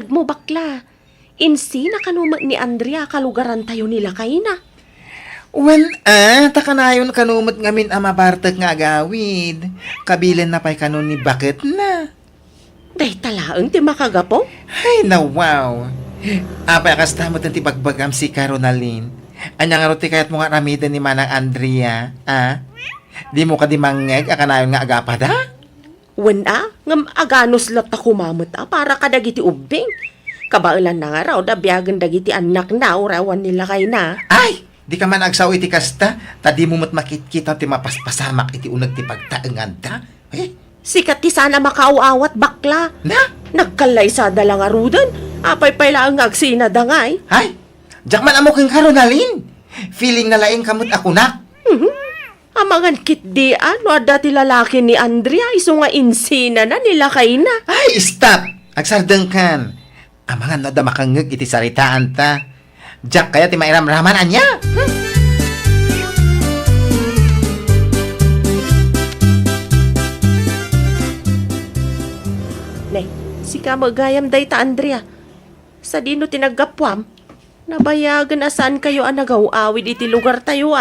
mo bakla. Insi na kanumat ni Andrea kalugaran tayo nila kay na. Takanayon kanumot ngamin ang mabartag nga agawid. Kabilan na pa'y kanon ni bakit na. Day talaang ti makagapo? Ay, wow. Apay kastamot ang tibagbagam si Caroline. Anya nga roti kayat mo nga ramidan ni Manang Andrea, Di mo ka di mangeg, akanayon nga agapada? Ngam aganos lat ta kumamot para kadagiti ubing. Kabailan na nga raw, dabiagan dagiti anak na, urawan nila kay na. Ay! Di ka man agsaw iti kasta, tadi mo mat makikita ti mapaspasamak iti unag ti pagtaengan ta. Sikat ti sana makauawat bakla. Na? Nagkalay sa dalang arudan, apay pala ang agsina dangay. Ay! Diyak man amo kang Caroline. Feeling na laing kamot ako na. Amangan kitdian, no dati lalaki ni Andrea, iso nga insina na nila kay na. Ay, stop! Agsardeng kan. Amangan no da makangeg iti saritaan ta. Diyak kaya ti mairamraman anya. Si ka magayam day ta Andrea. Sa dino tinagapwam, nabayagan asaan kayo ang nagaw-awid iti lugar tayo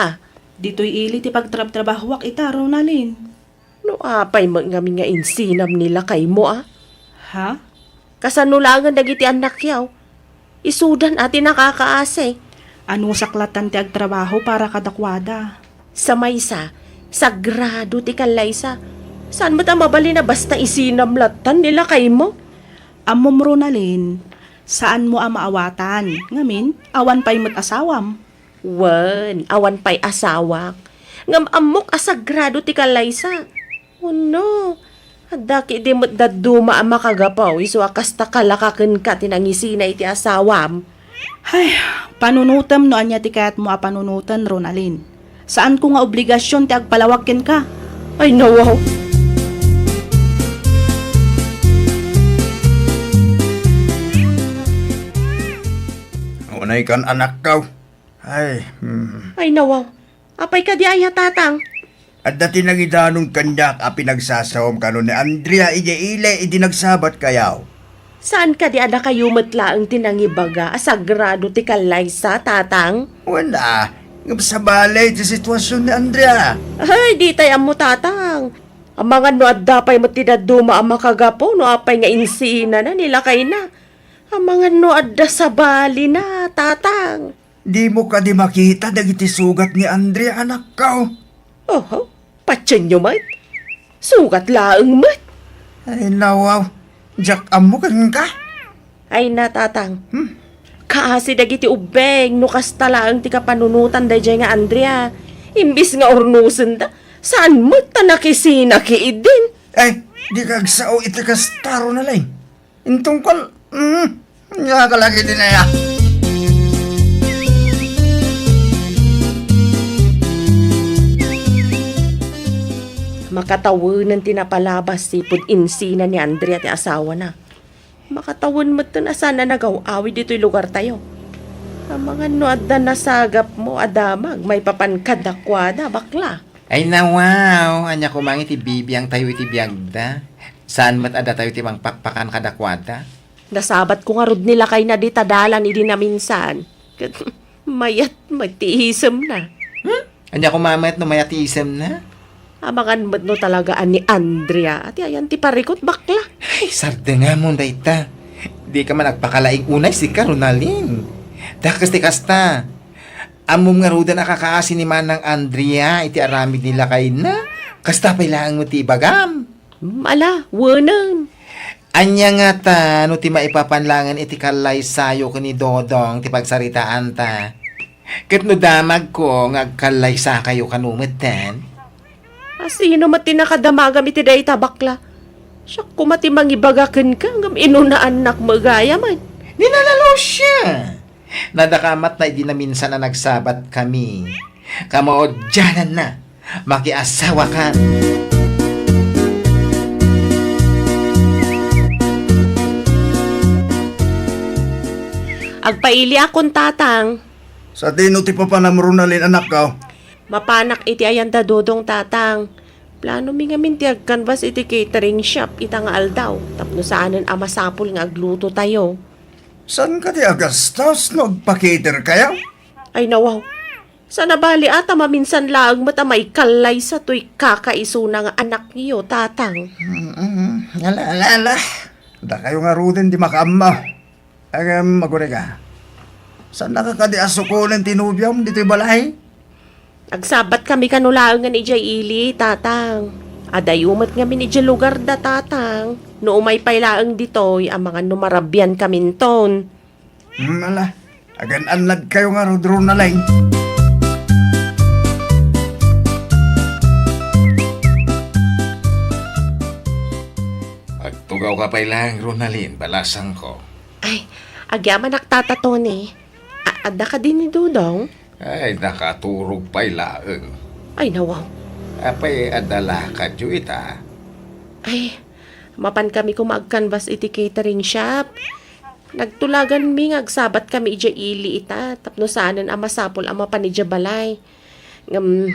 Dito'y ili ti pagtrab-trabahwak ita, Ronalyn. No apay ngami nga insinam nila kay mo Ha? Kasanulangan dagiti anak yaw. Isudan ati nakakaase. Anong saklatan ti agtrabaho para kadakwada? Sa maysa, sagrado ti kalaysa. Saan mo ta mabali na basta isinamlatan nila kay mo? Amom, Ronalyn, saan mo ang maawatan? Ngamin, awan pa'y mo't asawam. Awan pa'y asawak. Ngam amok asagrado ti kalaysa. No. Daki di mo't daduma ang makagapaw. Iso akasta kalakaken ka tinangisina iti asawam. Ay, panunutam no anya ti kayat mo a panunutan, Ronalyn. Saan ko nga obligasyon ti agpalawakin ka? Ay nawaw. Unay kan anak kaw. Ay nawaw. Apay ka di aya tatang. At dati nagidanong kanyak a pinagsasawam kanon ni Andrea ile idi nagsabat kayaw. Saan ka di ada kayo matlaang tinangibaga asagrado ti kalaysa tatang? Wala. Ngam sa balay ti sitwasyon ni Andrea. Ay di tayo mo tatang. Ang mga no adda pa'y matidaduma ang makagapo no apay nga insina na nila kay na. Ang mga no adda sa bali na tatang. Di mo ka di makita dagiti sugat ni Andrea anak kaw. Patyan nyo mat. Sugat laang mat. Ay nawaw. Jack amukan ka. Ay na tatang. Kaasi dagiti ubeng no kasta laang ti kapanunutan da nga Andrea. Imbis nga ornusen da. Saan mo ta nakisina kiidin? Ay, di kagsao iti kastaro na lang. Intong kon, nakakalaki din na ya. Makatawunan tinapalabas si pud insina ni Andrea ti asawa na. Makatawun mo to na sana nagaw-awi dito'y lugar tayo. Ang mga no adda nasagap mo adamag may papankadakwada bakla. Ay na wow. Anya kumangi ti bibiyang tayo iti biyagda. Saan mat ada tayo ti pakpakan kadakwada? Nasabat ko nga rod nila kay na di tadalan idi na minsan. Mayat magtiisem na. Anya kumamat no mayatisem na? Amangan mo no talaga ani Andrea. At ayan ti parikot bakla. Ay, sarde nga mo dayta. Di ka man nagpakalaing unay si Caroline. Dakas ti kasta. Amom nga ruda nakakaasi ni Manang Andrea iti aramid nila kay na. Kasta pailangan mo ti bagam. Mala, wanan. Anya nga ta, no ti maipapanlangan iti kalay sayo ko ni Dodong ti pagsaritaan ta. Kat no damag ko ngagkalay sa kayo kanumetan. Sino mati nakadamagam iti day tabakla? Siya kumati mangibagakan ka ngam inunaan nak magaya man. Ninalalo siya. Nadakamat na hindi na minsan na nagsabat kami. Kamaodyanan na. Makiasawa ka. Agpaili akong tatang. Sa tino ti papanam Ronalyn anak kaw. Mapanak iti ayanta dodong tatang. Plano mi nga mintiag canvas iti catering shop itang aldaw. Tapno saanan amasapol nga agluto tayo. San ka di agastos nagpakiter kaya? Ay nawaw. Sana bali ata maminsan laang mata may kalay sa tuy kakaiso ng anak niyo, tatang. Ala. Da kayo nga rudin di makaama. Agam magure ka. Saan nakakadi asukunin tinubyam dito'y balay? Agsabat kami kanulaang nga ni Jay Ili, tatang. Adayumat nga ni Jay lugar da, tatang. No umay pailaang dito'y ang mga numarabyan kaminton. Ala. Agan anlad kayo nga rodro na lang. Pagtugaw ka pa lang, Ronaldin, balasang ko. Ay, agyaman naktatatone eh. Ada ka din ni Dudong? Ay, nakaturog pa ilaang. Ay nawaw. Apay adala ka ita. Ay, mapan kami kumag-canvas iti catering shop. Nagtulagan mi ngagsabat kami ija ili ita. Tapno saanan ang masapol ang mapanidya balay. Ngam,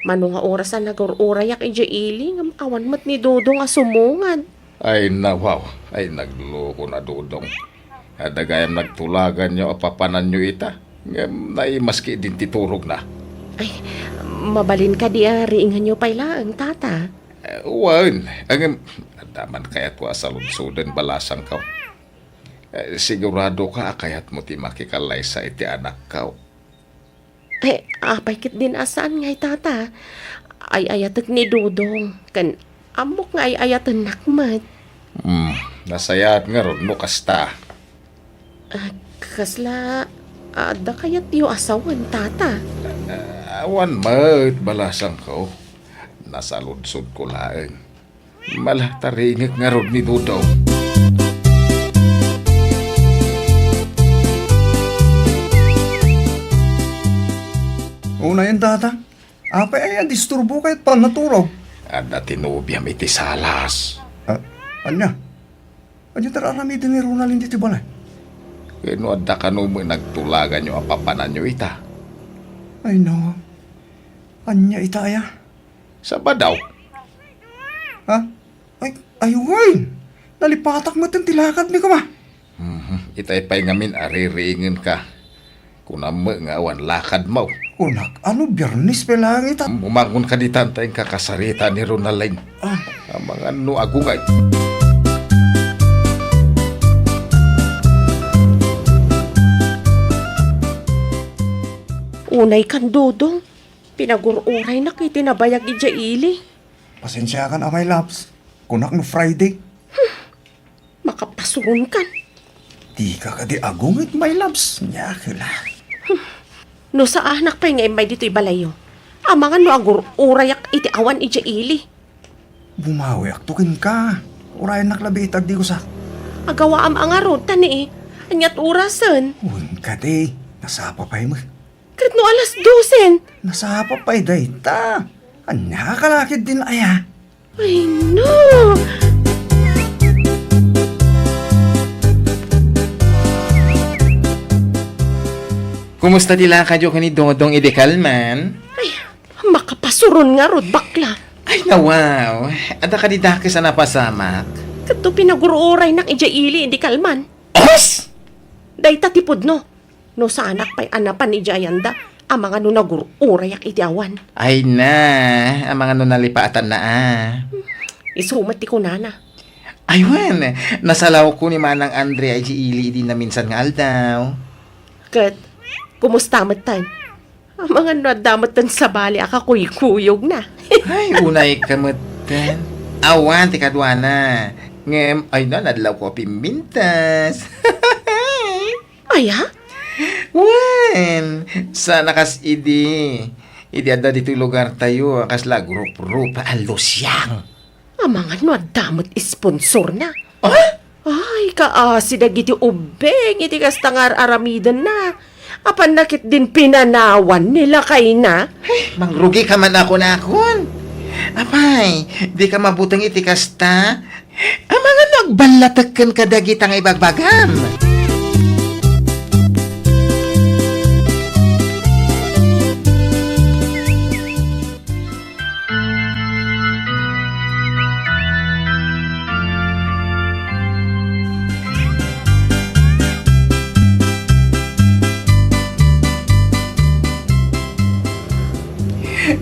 manong nga orasan nagururayak ija ili. Ngam, awan mat ni Dudong asumungan. Ay, nawaw. Ay, nagloko na dudong. Adagayam nagtulagan nyo, apapanan nyo ita. Naimaski din titurog na. Ay, mabalin ka di riingan nyo pailaang, tata. Wan, ang daman kaya't wa sa lunsudan balasang ka. Sigurado ka kaya't mo ti makikalay sa iti anak ka. Ay, apay kit din asaan ngay, tata. Ay ayatek ni Dudong. Kan amok nga ay ayatan nakmat. Nasayat nga ron mo kasta. Kasla, ada kayat yu asawan, tata. Awan mat balasang ka. Nasa lunsod ko laeng. Malah taringik nga ron ni Dudong. Una yun, tata. Apay ay disturbo kahit pa naturog. Ada tinubyam iti salas. Anya? Anya tararamidin ni Ronaldin dito balay? Kano ada ka mo nagtulagan nyo apapanan nyo ita. Ay no. Anya itaya? Sa badaw. Ha? Ay, ayun. Nalipatak mo itong tilakad mi ka ma. Itay pa'y ngamin ariringin ka. Kunam mo nga awan lakad mo. Kunak, ano biyernes pa lang ita? Umangon ka di tantay kakasarita ni Ronaldin. Ang mga agungay. Unay kan Dudong. Pinagururay na kay tinabayag ija ili. Pasensya kan amay laps. Kunak no Friday. Makapasurun kan. Di ka di agungit may labs. Nyakila. No sa anak pa nga may dito'y balayo. Ang mga no agururayak iti awan ija ili. Bumawi aktukin ka. Urayan naklabitag di ko sa. Agawa ang angarod tani eh. Anyat orasan. Uwin ka di. Nasapa pa'y mo. Krit no alas 12. Nasapa pa'y dayta. Anya kalakid din aya. Ay no. Kumusta dila ka jo ni Dodong idekalman? Ay, makapasurun nga rod bakla. Ay nawaw. Ada ka di dakis sa napasamak. Kato pinagururay nak ija ili hindi kalman. Os! Dayta tipod no. No sa anak pa'y anapan ni Jayanda. Ang mga no nagururay iti awan. Ay na. Ang mga nunalipaatan na Isumat ti ko nana. Aywan. Nasalaw ko ni Manang Andre ay ili di na minsan nga aldaw. Kat, kumusta matan? Ang mga nadamat tan sa bali akakuyog na. Ay, unay kamutan. Awan, ti kadwana. Ngem, ay na, nadlaw ko pimintas. Ay ha? Wan, sa nakas idi. Idi ada dito lugar tayo, kasla grup-grup, alusyang. Ang mga nadamat sponsor na. Ah? Ay, kaasi dagiti ubeng, iti kastangar aramidan na. Apan nakit din pinanawan nila kay na. Mangrugi ka man ako na akon. Apay, di ka mabutang iti kasta. Ang mga nagbalatakan ka dagitang ibagbagam.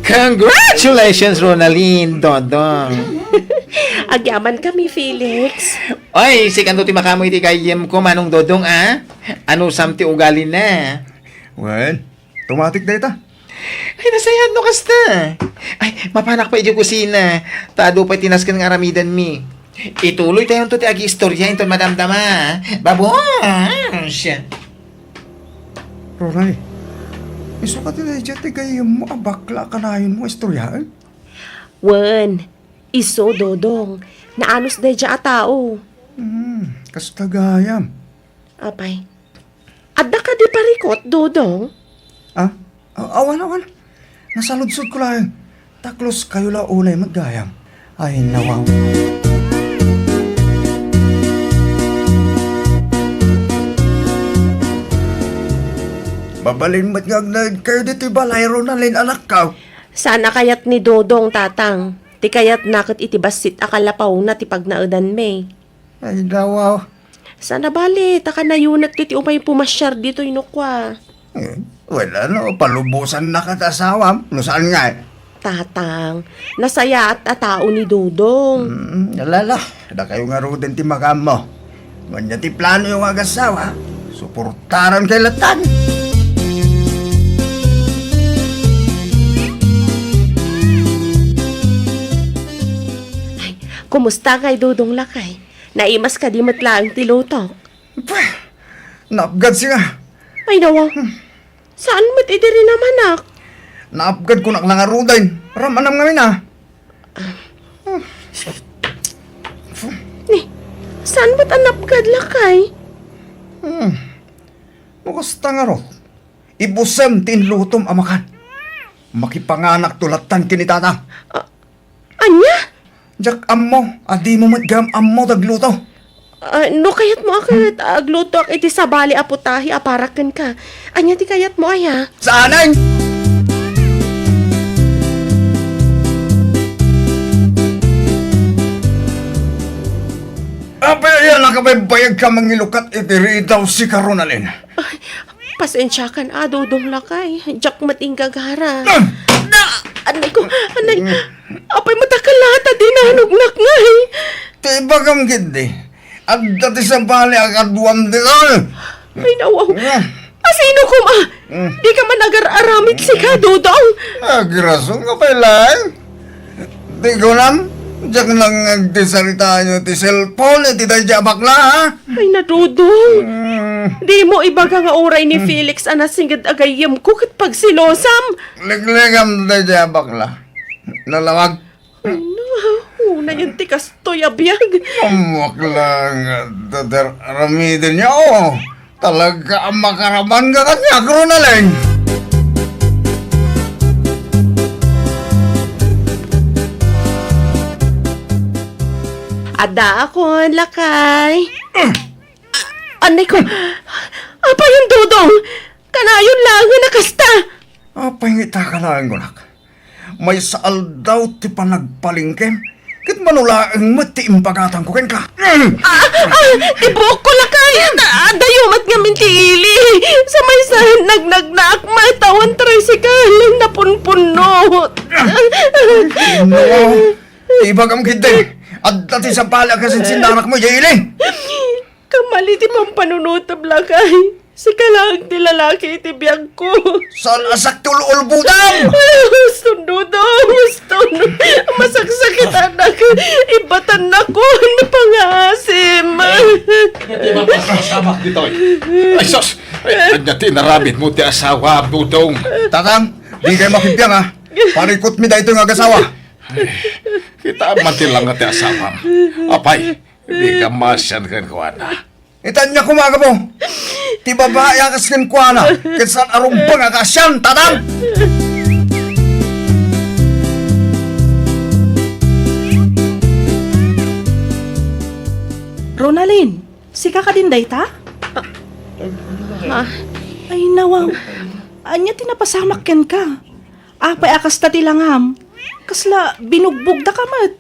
Congratulations, Ronaldin, Dodong. Agyaman kami, Felix. Oy, si kanto ti makamoy ti kayem ko, manong Dodong, ah? Ano samti ugali na? Well, tumatik data. Ay, nasayad no kasta. Ay, mapanak pa iti kusina. Tado pa tinaskan ng aramidan mi. Ituloy tayo to ti agi istorya ito madamdama. Babosh! Ronald, iso ka din dyan, tigay mo, bakla ka na yun mo, istorya, eh? Wen, iso, Dodong. Naanos de dya a tao. Kastagayam. Apay. Adda ka di parikot, Dodong? Ah? Awan. Nasaludsod ko lang. Taklos kayo la unay maggayam. Ay, nawang. Babalin mo't ngagnag kayo dito balay Ronaldin anak ka. Sana kayat ni Dodong, tatang. Ti kayat nakit iti basit akalapaw na ti pagnaudan me. Ay, nawaw. Sana bali, taka na yun ti umay pumasyar dito inukwa. Wala no, palubusan na katasawam. No saan nga eh? Tatang, nasaya at atao ni Dodong. Nalala, da kayo nga Roden ti magam mo. Manya ti plano yung agasawa. Suportaran kay latan. Kumusta kay Dodong Lakay? Naimas ka di matlaang tilutok. Pweh, naapgad siya. Ay nawa, saan mo't idiri naman ak? Naapgad ko nak lang nga Roden. Ramanam ngamin ah. Ni, saan mo't anapgad Lakay? Mukusta nga ro. Ibusem tinlutom amakan. Makipanganak tulatan kinitata. Anya? Jak ammo, adi mo matgam ammo tagluto. No kayat mo akit agluto ak iti sabali aputahi aparakan ka. Anya ti kayat mo aya? Saanay! Apa yan nakabaybayag ka mangilukat itiri daw si Karunalin. Ay, pasensya kan Dodong Lakay. Jak matinggagara. Anay ko, anay. Apay matakalata dinanugnak nga eh. Tibagam gindi. At dati sa bali akaduam din. Ay nawaw. Asino ko ma? Di ka man agar-aramit si ka, Dodong. Agrasong ka pa lang. Di ko lang. Diyak nang nagdisalita nyo ti cellphone. Di tayo dyan bakla ha. Ay na, Dodong. Di mo ibaga nga oray ni Felix anasingad agayam ko kat pagsilosam. Ligligam tayo dyan bakla. Nalawag. Ay na, una yung tikas to'y abiyag. Amak lang. Tatar aramidin niya oh. Talaga ang makaraman ka kanya. Karunalin. Ada ako, Lakay. Anay ko, apa yung Dodong? Kanayon lang nga nakasta. Pahingita ka lang ko nak. May saal daw ti panagpalingkem. Kit manulaang mati impagatan ko ken ka. Ibuok ko Lakay. Dayumat nga mintiili. Sa may sahin nagnagnak, may tawan tricycle na punpunot. No, ibagam kiti. At dati sa pala kasi sinanak mo, Jailing. Kamali ti pampanunutab Lakay. Si kalang ti lalaki iti biyag ko. Saan asak tulol budang? Gusto Dodong, gusto. Masaksakit anak. Ibatan na ko. Napangasim. Samak dito. Ay, sos! Ay, ti naramit mo ti asawa, Dodong. Tatang, di kayo makipyang ha. Parikot mi da ito yung agasawa. Kita mati lang nga ti asawa. Apay, di ka masyan kan ko na. Itan niya kumaga mo. Ti babae akas ken kuana. Kitsan arumpang akasyan, tatang. Ronaldin, si kakadinday ta? Ay nawang, anya tinapasamak ken ka. Apay akas ta tilangam. Kasla binugbog da kamat.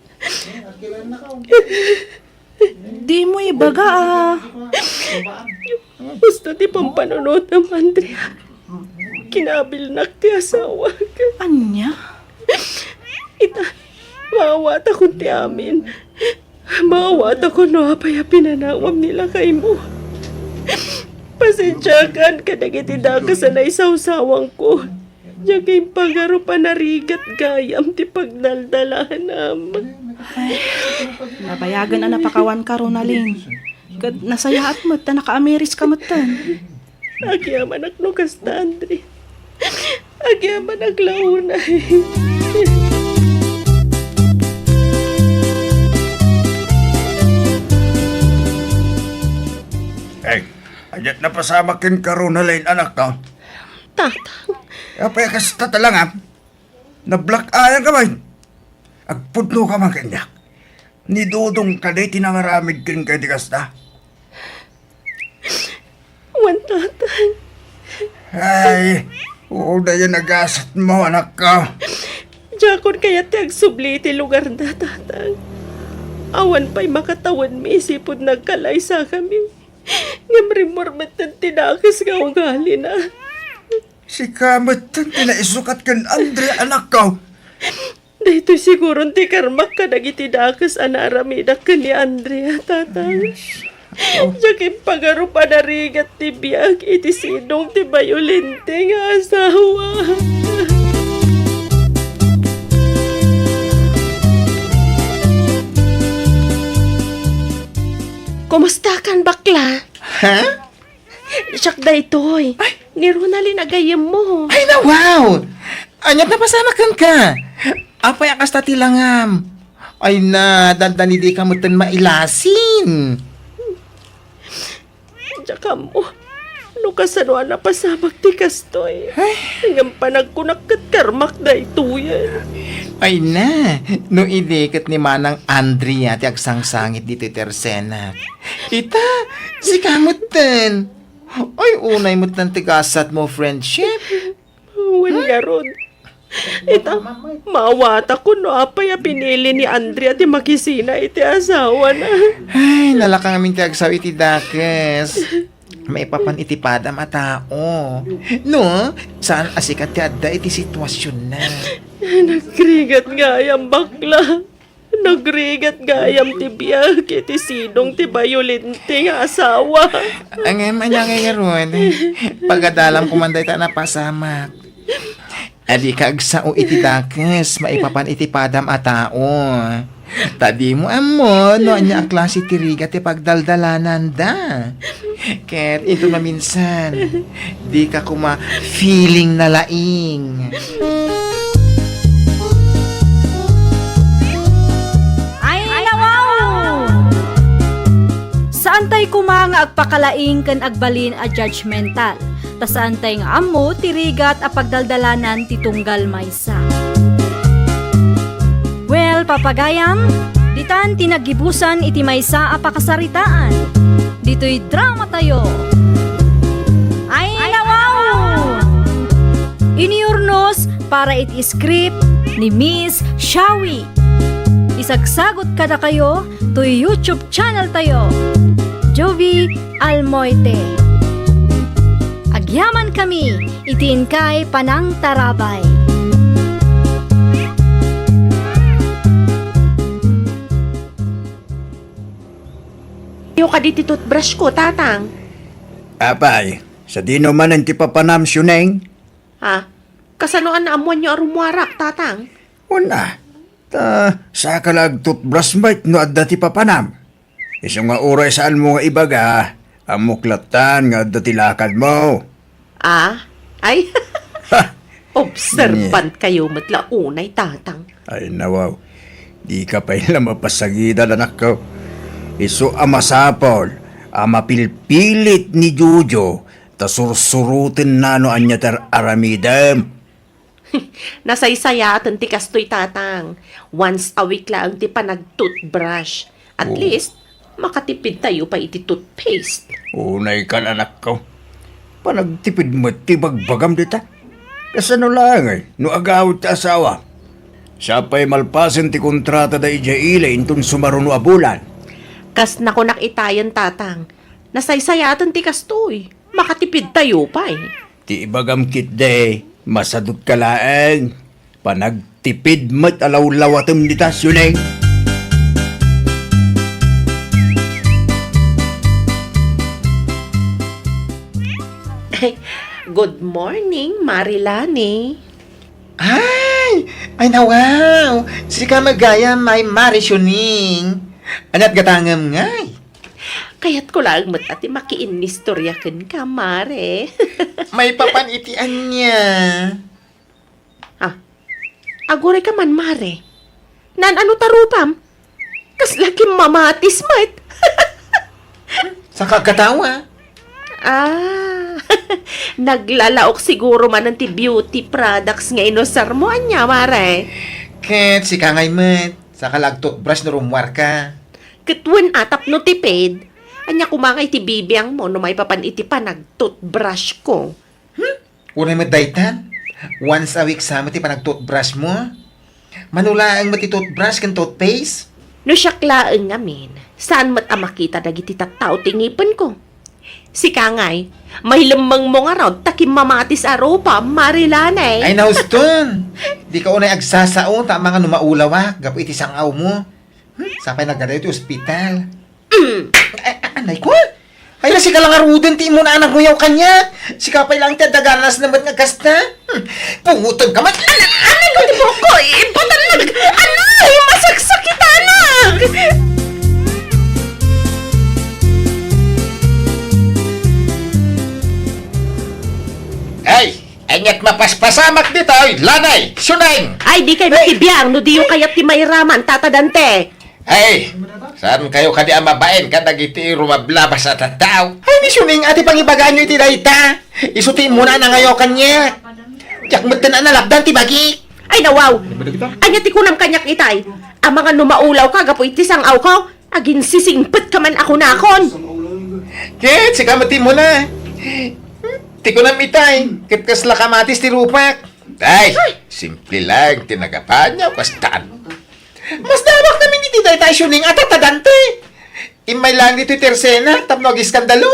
Di mo ibaga Gusto ti pampanunutab, Andrea. Kinabil na ti asawa ka. Anya? Ita, maawat ako ti amin. Maawat ako no apay pinanawam nila kay mo. Pasensyakan ka na gitidakas na isaw-sawang ko. Diyan kayong pagaro pa narigat gayam ti pagdaldalahan naman. Nabayagan na napakawan ka, Ronaldin. Kad nasayaat mo, ta naka-Ameris ka mo tan. Agyaman agnukas ta, Andre. Agyaman aglaunay. Eh, ayat na pasamakin ka Ronaldin, anak ka. Tatang, Apay kasta talang na-black ayan ka ba? Agpudlo ka man kanya. Ni Dudong ka day tinangaramid kin kay di kasta. wan tatang. Ay, oo na yan nagasat mo, anak ka. Jakon kaya ti agsubli ti lugar na tatang. Awan pa'y makatawan mi isipod nagkalay sa kami. Ngamrimormat ng tinakas nga ugali na. Si Kamot tan tinaisukat kan Andre, anak ka. Dito siguro ti karmak ka nagitidakas anaramidak ka ni Andrea, tatang. Diyakin pagaro pa narigat ti biyag iti sinong ti bayolente nga asawa. Kumusta kan bakla? Ha? Siyak da itoy. Ni Ronaldin agayem mo. Ay na wow! Anyat na pasamakan ka. Apay akas tilangam. Ay na, dandan hindi ka mo tan mailasin. Tsaka mo. Nukasanuan na pasamak ti kastoy. Hanggang panagkunak kat karmak da ito yan. Ay na, no idikat ni Manang Andrea ti agsangsangit dito tersena. Ita, si kamutan. Ay, unay mo tan tigasat mo friendship. Wan nga ron. Ita, mawata ko no apay pinili ni Andrea ti makisina iti asawa na. Ay, nalakang amin ti agsaw iti dakes. May papan iti padam a tao. No, saan asikat ti adda iti sitwasyon na. Nagrigat gayam bakla. Nagrigat gayam ti biyag iti sinong ti bayolente nga asawa. Ang emanya nga ron, pagadalam kumanday ta na pasamak. Adi ka agsao iti dakes, maipapan iti padam a tao. Tadi mo amo, no anya ang klase ti riga ti pagdaldalanan da. Ket ito na minsan, di ka kuma feeling na laing. Ay, nawaw! Saan tay kumanga agpakalaing kan agbalin a judgmental? Ta saan tay nga ammo tirigat a pagdaldalanan ti tunggal maysa. Well, papagayam, ditan tinagibusan iti maysa a pakasaritaan. Dito'y drama tayo. Ay, nawaw! Iniurnos para iti script ni Miss Shawi. Isagsagot kada kayo to YouTube channel tayo. Jovi Almoite. Agyaman kami, itiin kay Panang Tarabay. Yung kaditi toothbrush ko, tatang. Apay, sa di naman ang tipapanam syuneng. Ha? Kasanoan na amuan nyo arumwarak, tatang. Una, sa kalag toothbrush bite no adda ti papanam. Isang nga oray saan mo nga ibaga, amuklatan nga adda ti lakad mo. Ah? Ay? Ha! Observant kayo matla unay, tatang. Ay nawaw, di ka pa ila mapasagidan anak ko. Iso amasapol, amapilpilit ni Jojo, ta sursurutin na no anya tar aramidam. Nasaysayatan ti kastoy, tatang. Once a week lang ti panag-toothbrush. At least, makatipid tayo pa iti toothpaste. Unay ka anak ko. Panagtipid mo ti bagbagam dita. Kasano lang ay, no agawit ti asawa. Siya pa'y malpasin ti kontrata da ijaila intun sumaruno abulan. Kas na ko nakitayan, tatang. Nasaysayatan ti kastoy. Makatipid tayo pa eh. Ti ibagam kit day, masadot ka laeng. tipid mat alaw-lawatem dita, Suneng. Good morning, Marilani. Ay nawaw! Sika magaya may marisyoning. Anat gatangam ngay. Kaya't ko lang ati makiinistoryakan ka, Mare. May papanitian niya. Agore ka man, Mare. Nan ano tarupam? Kas laki mamatis, mat. Sa kagatawa. Naglalaok siguro man ng beauty products nga inosar mo, anya, Mare. Ket sika ngay met. Sa kalagtot brush na rumwar ka. Kitwen atap no tipid. Anya kumangay ti bibiyang mo no may papaniti pa nag-toothbrush ko. Unay mo daytan. Once a week sa ti pa nag-toothbrush mo. Manulaang mo ti toothbrush kan toothpaste. No siyaklaan ngamin, saan mat makita dagiti tattao tingipin ko? Si Kangay, may lamang mo nga raw, takim mamatis aropa, Marilanay. Ay nauston. Di ka unay agsasao ta mga numaulawa. Gapo iti sangaw mo. Sapay nagdala iti ospital. Anay ko? Ay na si ka lang aruden ti mo na anak nguyaw kanya. Si kapay lang ti daganas naman nga kasta. Pungutan ka man. Anay ko, di po ko, iputan nag, anay, masaksakitan na. Ay, anyat mapaspasamak dito. Lanay, sunay. Ay, di kayo makibiyang, no di yung kayat ti mayraman, tatadante. Ay, saan kayo kadi amabain ka dagiti rumablabas at tao? Ay, ni suning ati pangibagaan nyo iti dayta. Isutin mo na ngayo kanya. Tiyak mo na nalabdan ti bagi. Ay, nawaw. Anya ti kunam kanyak itay. Ang mga numaulaw ka, gapo iti sangaw ko. Agin sisingpit ka man ako nakon. Ket, sikamati mo na. Ti ko na mitay. Ket kasla kamatis ti rupak. Ay, simple lang. Tinagapan niya, kastaan. Mas dawak namin iti dayta suning at atadante. Imay lang dito tersena, tapno iskandalo.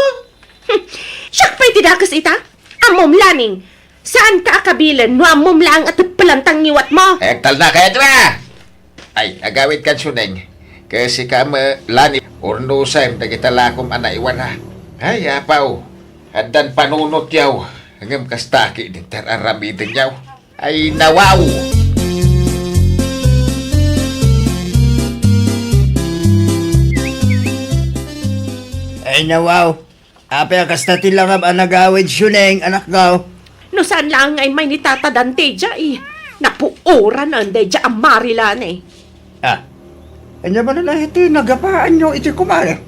Siyak pa'y tidakas ita? Amom laning. Saan ka akabilan no amom lang at palantang niwat mo? Ektal na kaya diba? Ay, agawit kan suneng. Kasi ka lani, ornusay, nagitalakom anaiwan ha. Ay, apaw. Adan panunot yaw. Hanggang kastaki din tararamidin yaw. Ay, nawaw. Ay nawaw, apay kasta tilangam ang nagawid, Suneng, anak ko. No saan lang ay may nitatadante dya eh. Napuura na anday dya ang Marilan eh. Anya ba na iti nagapaan nyo iti kumare?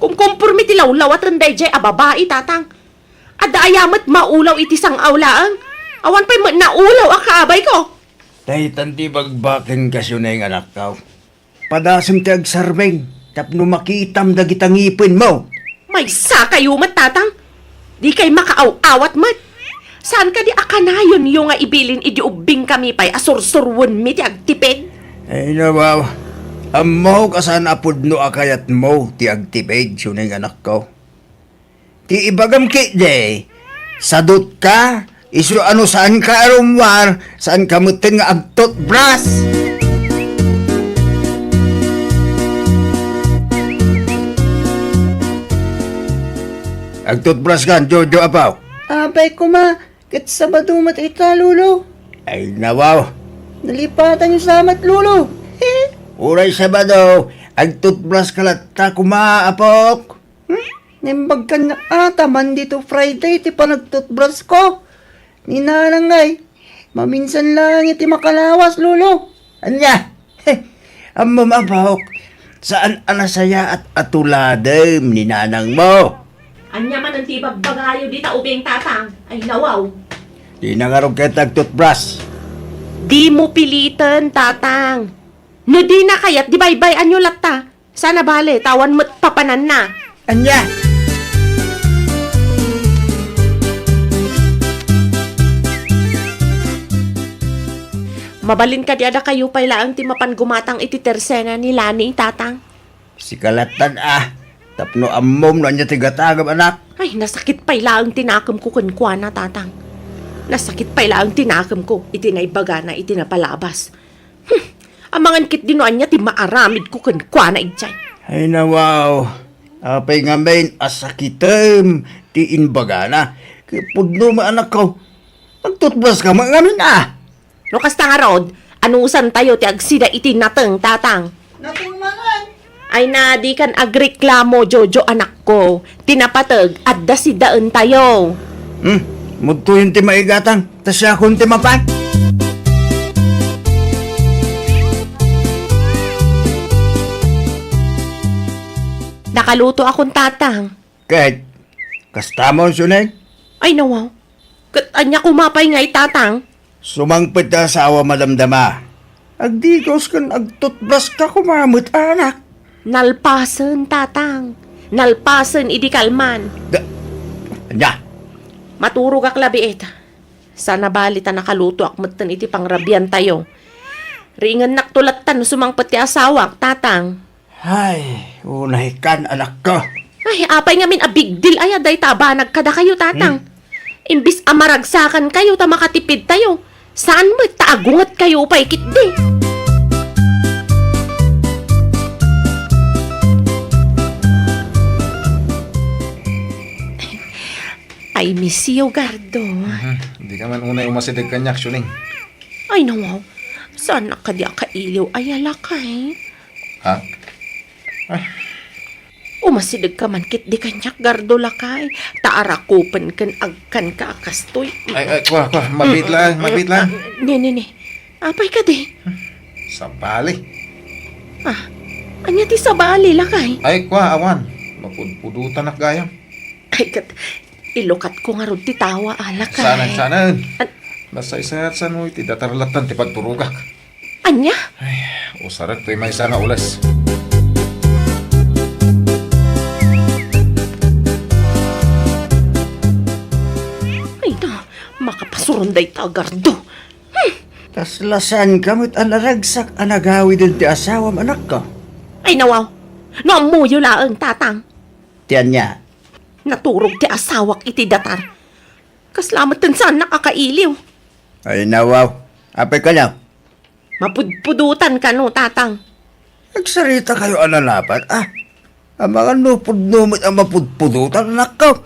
Kung kumpurmi ti lawlaw at anday dya ababae tatang. Ada ayamat maulaw iti sang awlaang. Awan pa'y naulaw ang kaabay ko. Dahitan ti bagbakin ka, Suneng, anak ko. Padasam ti agsarbeng, tapno makitam dagitang ipin mo. May sakayo mat tatang. Di kay makaaw-awat mat. Saan ka di akanayon yung nga ibilin idi ubing kami pa'y asursurwon mi ti agtipid? Ay nawaw, amaw kasan apod no akayat mo ti agtipid, Suneng, anak ko. Ti ibagam ki de, sadot ka, isu ano saan ka arumwar, saan ka mutin nga agtot bras. Agtot bras kan, Jojo apaw. Apay ko ma, kat Sabado mat ita, lulo. Ay nawaw, Nalipatan yung samat, lulo. uray Sabado, agtot bras kalata kumaapok. Nimbag ka na ataman dito Friday, ti panagtutbras ko. Ninanangay, maminsan lang iti makalawas, lulo. Anya, ang mamabahok, saan anasaya at atuladem ni nanang mo? Anya man ang tibag bagayo di ta ubing tatang. Ay nawaw. Di nangarog kayo tagtutbras. Di mo pilitan tatang. No di na kayat di baybay anyo latta. Sana bale, tawan mo't papanan na. Anya, Mabalin ka di ada kayo pa'y laang ti mapan gumatang iti tersena ni Lani, tatang. si kalatan tapno ammom na niya tigatagam anak. Ay, nasakit pa'y laang tinakam ko kunkwana, tatang. Nasakit pa'y laang tinakam ko, itinaibaga na itinapalabas. Amangan kit dinuan niya ti maaramid ko kan kwa na ijay. Ay nawaw. Apay nga main asakitem ti inbagana. Pudno ma anak ko. Nagtutbras ka mga ngamin No kasta nga rod, anusan tayo ti agsida iti nateng tatang. Natingmangan. Ay na di kan agreklamo Jojo anak ko. Tinapatag at dasidaan tayo. Mudto yung ti maigatang. Tasya akong ti mapan. Nakaluto akong tatang. Kahit kasta mo sunay. Ay nawaw. Anya kumapay nga tatang. Sumangpit ka sa awa madamdama. Agdigos kan agtutbras ka kumamot anak. Nalpasan tatang. Nalpasan idi kalman. Anya. Maturog ak labiit. Sana balita nakaluto ak matan iti pangrabian tayo. Ringan naktulatan sumangpet ti asawak tatang. Ay, unay kan anak ko. Ay, apay nga min a big deal ay aday tabanag kada kayo tatang. Imbis amaragsakan kayo ta makatipid tayo. Saan mo taagungat kayo upay kitdi? I miss you, Gardo. Hindi ka man unay umasidag kanyak, Suling. Ay, nawaw. Sana ka di kailiw ay alakay. Ha? Umasidag ka man kit di kanyak, Gardo lakay. Taarakupan kan agkan ka akastoy. Ay, kwa, mabit lang. Ne. Apay ka di. Sa bali. Anya ti sabali lakay. Ay, kwa, awan. Mapudpudutan nak gayam. Ay, ilukat ko nga ron ti tawa alakay. Sanan. Nasa isayat sa mo iti datarlatan ti pagturugak. Anya? Ay, usarat to'y may isa nga ulas. Ay na, makapasurunday ta, Gardo. Taslasan kamot alaragsak anagawi din ti asawam anak ko. Ay nawaw. No amuyo laang tatang. Tiyan niya. Naturog ti asawak iti datar. Kaslamat din saan nakakailiw. Ay nawaw. Apay ka na. Mapudpudutan ka no, tatang. Nagsarita kayo analapat ang mga nupudnumit ang mapudpudutan anak ko.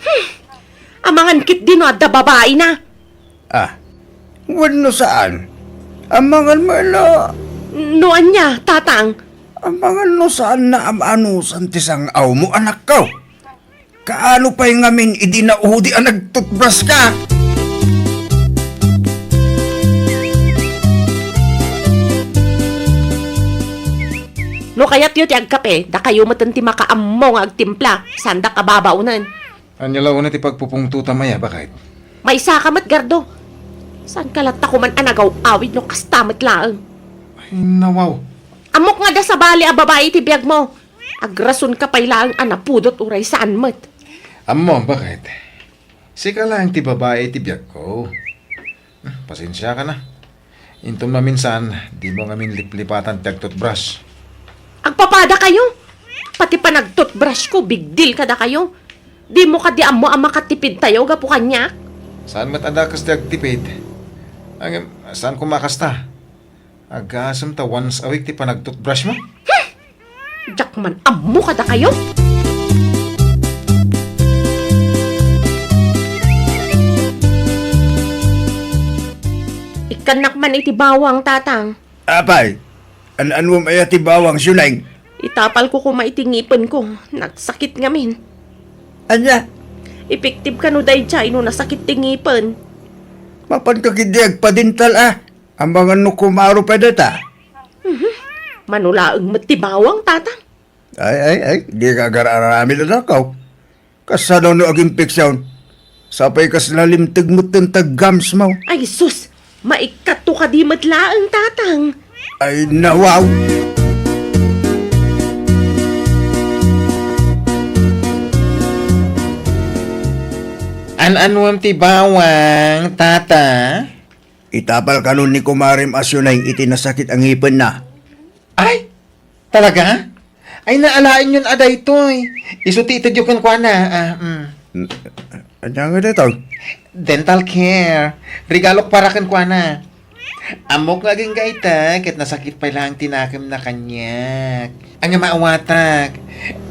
Amangan kit din no adda babae na. Wano saan? Ang mga mala. Noan niya, tatang. Ang mga no saan na amanusan tisang aw mo anak ko. Kaano pa'y ngamin idinaudi ang nagtutbras ka? No kayat yun ti agkape, da kayo matan ti makaammo nga agtimpla. Sanda ka babaunan. Anya law na ti pagpupungtuta maya, bakit? May sakamat, Gardo. Saan kalata ko man anagaw awid no kastamat laang. Ay, nawaw. Amok nga da sa bali a babae ti biyag mo. Agrason ka pa'y laang anapudot uray saan mat. Amo, bakit? Sika lang ti babae ti biyag ko. Pasensya ka na. Intom maminsan, di mo ngamin liplipatan ti agtutbrush. Agpapada kayo. Pati pa nag-toothbrush ko, big deal kada kayo. Di mo ka di amo ang makatipid tayo, gapu kanya. Saan matadakas ti agtipid? Saan kumakasta? Agasam ta once a week ti panagtutbrush mo? Jack man, amo kada kayo. Ikanak man iti bawang, tatang. Apay, ano mo maya ti bawang sunay? Itapal ko kumaitingipin ko. Nagsakit ngamin. Anya, Epektive ka no day chay no nasakit tingipan. mapankakidiag pa din ang mga nukumaro pa data. Manulaang matibawang, tatang. Ay, di ka gararami na nakaw. Kasano no aging piksyon. Sapay kas lalimtig mo taggams mo. Ay sus, maikato ka di matlaang, tatang. Ay, nawaw. An-anwam ti bawang, tata? Itapal ka nun ni Kumarim Asyonay itinasakit ang ipin na. Ay, talaga? Ay, naalain yun aday toy. Isutitid yung kwa na. Ano nga dito? Dental care. Regalo para kan kwa na. Amok nga ging gaita, ket nasakit pa lang tinakam na kanyak. Ang nga maawatak,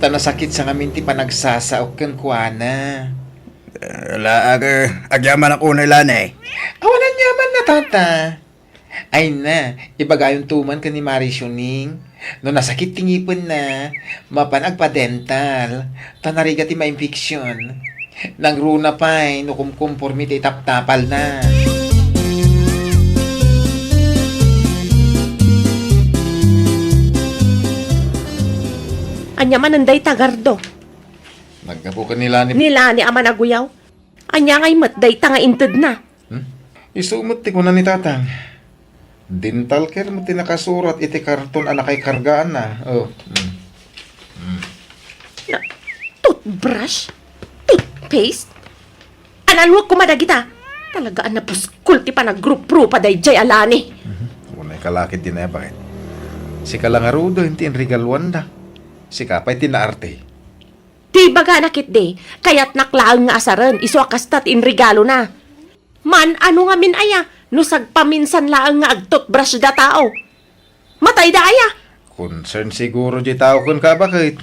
ta nasakit sa ngamin ti panagsasaok kan kuana. Agyaman ako nila na eh. Awalan yaman na tata. Ay na, ibagayon tuman ka ni Mari Shuning. No nasakit tingipon na, mapanagpa-dental, tanariga ti ma-infeksyon. Nang runa pa'y, no kumkumpormi ti taptapal na. Anya mananday tagardo. Nagkapo ka nila ni... Nila ni ama naguyaw. Anya ngay matday ta nga inted na. Isumot ti ko na ni tatang. Dental care mo ti nakasurat iti karton anak kay kargaan na. Oh. Toothbrush? Toothpaste? Analwag ko madagita. Talagaan na puskul ti pa nag-group-group pa day jay alani. Unay kalakit din na bakit? Si Kalangarudo, hindi in regalwan da. Si Kapay tinaarte. Di baga nakit de, kaya't naklaang nga asaran, iso akastat in regalo na. Man, ano nga min aya, no sagpaminsan laang nga ag-toothbrush da tao. Matay da aya. Concern siguro di tao kun ka bakit?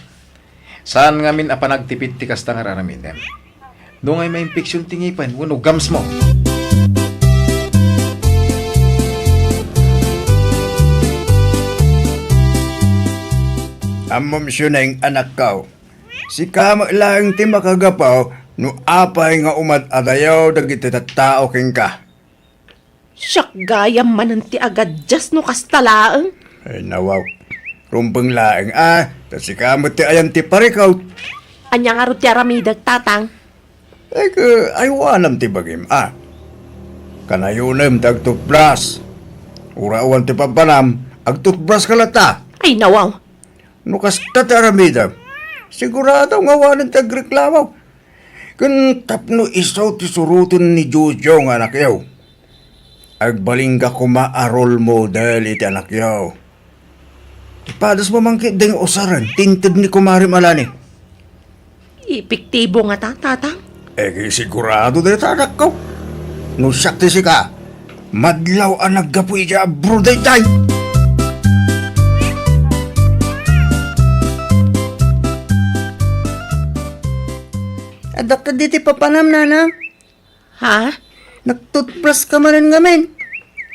Saan nga min apanagtipid ti kasta nga raramin? Doon ay may infeksyon tingipan, uno gams mo. Amom siya na yung anak ko. Si kama lang ti makagapaw, no apay nga umad-adayaw dagiti tattao king ka. Siyak gayam mananti agad jas no kastalaang. Ay nawaw. Rumpang laeng tas si kama ti ayan ti parikaw. Anya nga ro ti aramidag tatang. Ay wanam ti bagim Kanayunem tag toothbrush. Urawan ti papanam, ag toothbrush kalata. Ay nawaw. No kasta ti aramida. Sigurado nga wanan tagreklamo. Kun tapno isaw ti surutin ni Jojo nga anak yaw. Agbaling ka kuma a role model iti anak yaw. Ipadas mo mangkit ding usaran, tinted ni kumari malani. Epektibo nga ta, tatang. Sigurado din anak ko. No sakti si ka, madlaw ang naggapoy siya abroad ay tay. Adak ka diti papanam, nanang. Ha? Nagtoothbrush ka manan ngamen.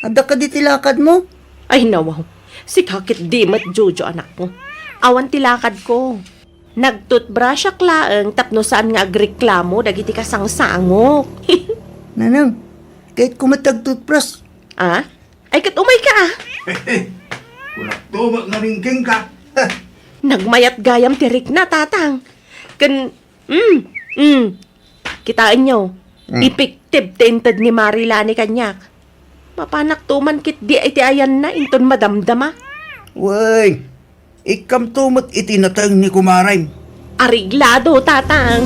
Adak ka diti lakad mo. Ay nawaw. Si kakit di mat Jojo anak mo. Awan tilakad ko. Nagtoothbrush ak laeng tapno saan nga agreklamo dagiti kasangsangok. Nanang, kahit kumatag toothbrush. Ah? Ay kat umay ka ah. Kung tubag na ringking ka. Nagmayat gayam tirik na tatang. Kitaan nyo. Epektive tinted ni Marilani kanyak. Mapanak tuman kit di iti ayan na inton madamdama. Way, ikam tumot itinatang ni kumaray. Ariglado tatang.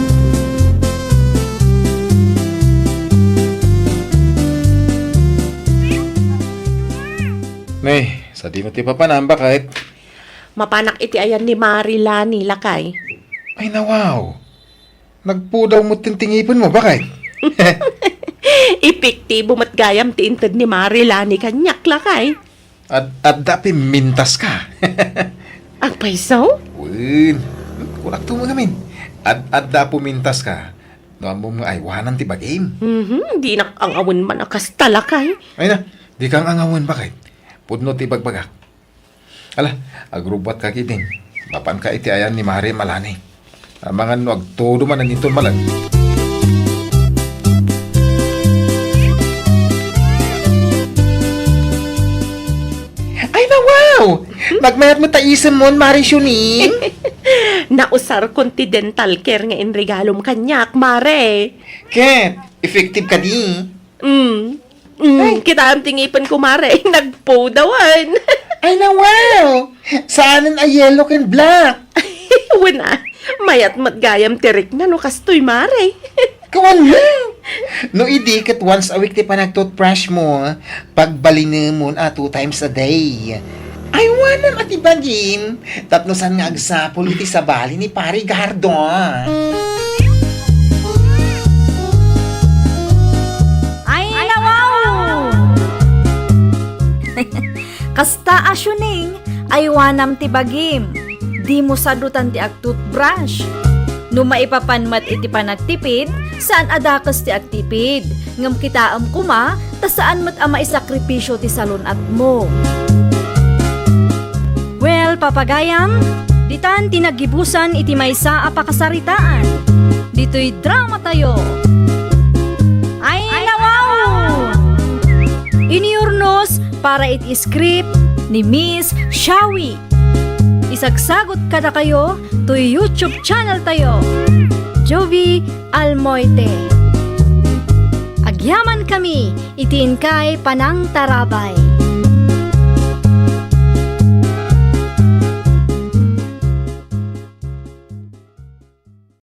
Nay, sa di mo ti papanam bakit? Mapanak iti ayan ni Marilani lakay. Ay nawaw. Nagpudaw mo tintingipon mo bakit? Epektibo mat gayam ti inted ni Marilani kanyak lakay. At dapi mintas ka. Ang paisaw? Win, kunak to mo namin. At dapo mintas ka. Noon mo mga aywanan ti bagim. Di nak ang awan man akas talakay. Ay na, di kang angawan bakit? Pudno ti bagbagak. Ala, agrubat ka kiting. Mapan ka iti ayan ni Mari Malani. Ang mga no agtodo man nito malag. Ay na wow! Magmayat mo taisan mo, Mari Shuning. Nausar konti dental care nga in regalom kanyak, Mare. Ket, effective ka di. Kita ang tingipan ko, Mare. Nagpodawan. Ay na wow! Saanan ay yellow and black? Wala. Mayat matgayam tirik na no kastoy, Mare. Kawan mo! No, idi kat once a week ti pa nag-toothbrush mo, pagbalinin mo 2 times a day. Ay, wanan at ibagin. Tapnosan nga agsapol iti sabali ni Pari Gardo. Ay nawaw! Kasta asyuning ay wanam ti bagim. Di mo sadutan ti ag toothbrush. No maipapanmat iti panagtipid, saan adakas ti agtipid. Ngam kitaam kuma, ta saan mat ama isakripisyo ti salunat mo. Well, papagayam, ditan tinagibusan iti maysa a pakasaritaan. Dito'y drama tayo. Ay nawaw! Iniurnos para iti script ni Miss Shawi. Isagsagot kada kayo to YouTube channel tayo. Jovi Almoite. Agyaman kami, itiin kay Panang Tarabay.